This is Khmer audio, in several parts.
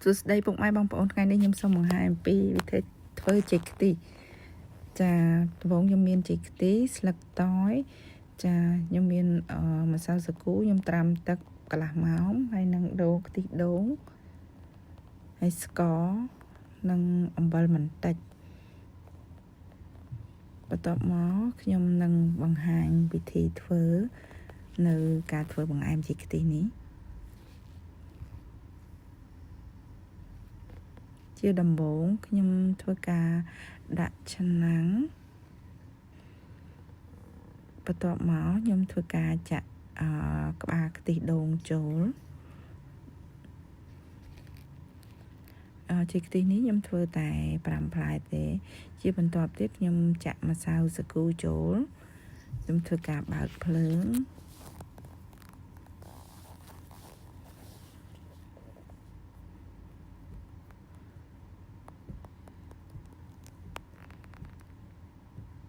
សួស្តីពុកម៉ែបងប្អូនថ្ងៃនេះខ្ញុំសូមបង្ហាញអំពីវិធីធ្វើចេកខ្ទិះចាដំបូងខ្ញុំមានចេកខ្ទិះស្លឹកតើយចាខ្ញុំមានម្សៅសាគូខ្ញុំត្រាំទឹកកន្លះម៉ោងហើយនឹងដូងខ្ទិះដូងហើយស្ករនិងអំបិលបន្តិចបន្ទាប់មកខ្ញុំនឹងបង្ហាញវិធីធ្វើនៅការធ្វើបង្អែមចេកខ្ទិះនេះជាដំបូងខ្ញុំធ្វើការដាក់ឆ្នាំងបន្ទាប់មកខ្ញុំធ្វើការចាក់ក្បាលខ្ទិះដូងចូលចេកខ្ទិះនេះខ្ញុំធ្វើតែ5ផ្លែទេជាបន្ទាប់ទៀតខ្ញុំចាក់ម្សៅសាគូចូលខ្ញុំធ្វើការបើកភ្លើង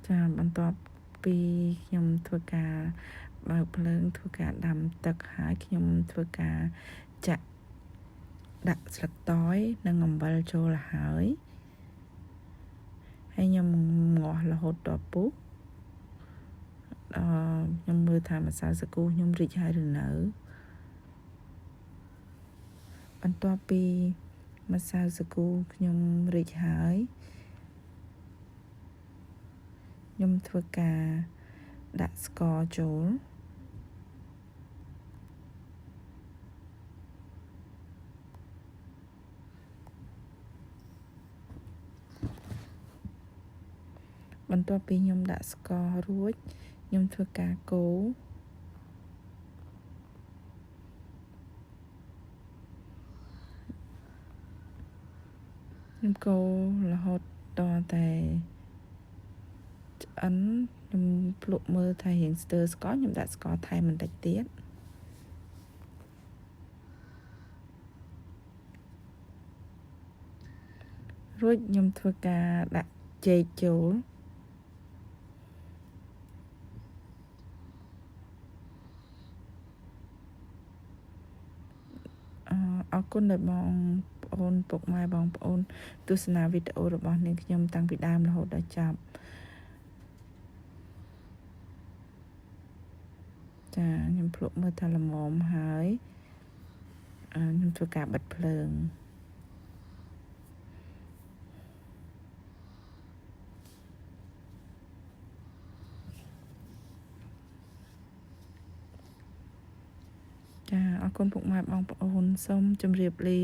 ចាបន្ទាប់ពីខ្ញុំធ្វើការបើកភ្លើងធ្វើការដាំទឹកហើយខ្ញុំធ្វើការចាក់ដាក់ស្លឹកតើយនិងអំបិលចូលហើយខ្ញុំងាស់រហូតដល់ពុះខ្ញុំមើលថាម្សៅសាគូខ្ញុំរីកហើយឬនៅបន្ទាប់ពីម្សៅសាគូខ្ញុំរីកហើយខ្ញុំធ្វើការដាក់ស្ករចូលបន្ទាប់ពីខ្ញុំដាក់ស្កររួចខ្ញុំធ្វើការកូរខ្ញុំកូររហូតដល់តែឆ្អិនខ្ញុំភ្លក់មើលថារៀងស្ទើរស្ករខ្ញុំដាក់ស្ករថែមបន្តិចទៀតរួចខ្ញុំធ្វើការដាក់ចេកចូលអរគុណដល់បងប្អូនពុកម៉ែបងប្អូនទស្សនាវីដេអូរបស់នាងខ្ញុំតាំងពីដើមរហូតដល់ចប់ចាខ្ញុំភ្លក់មើលថាល្មមហើយខ្ញុំធ្វើការបិទភ្លើងចាអរគុណពុកម៉ែបងប្អូនសូមជម្រាបលា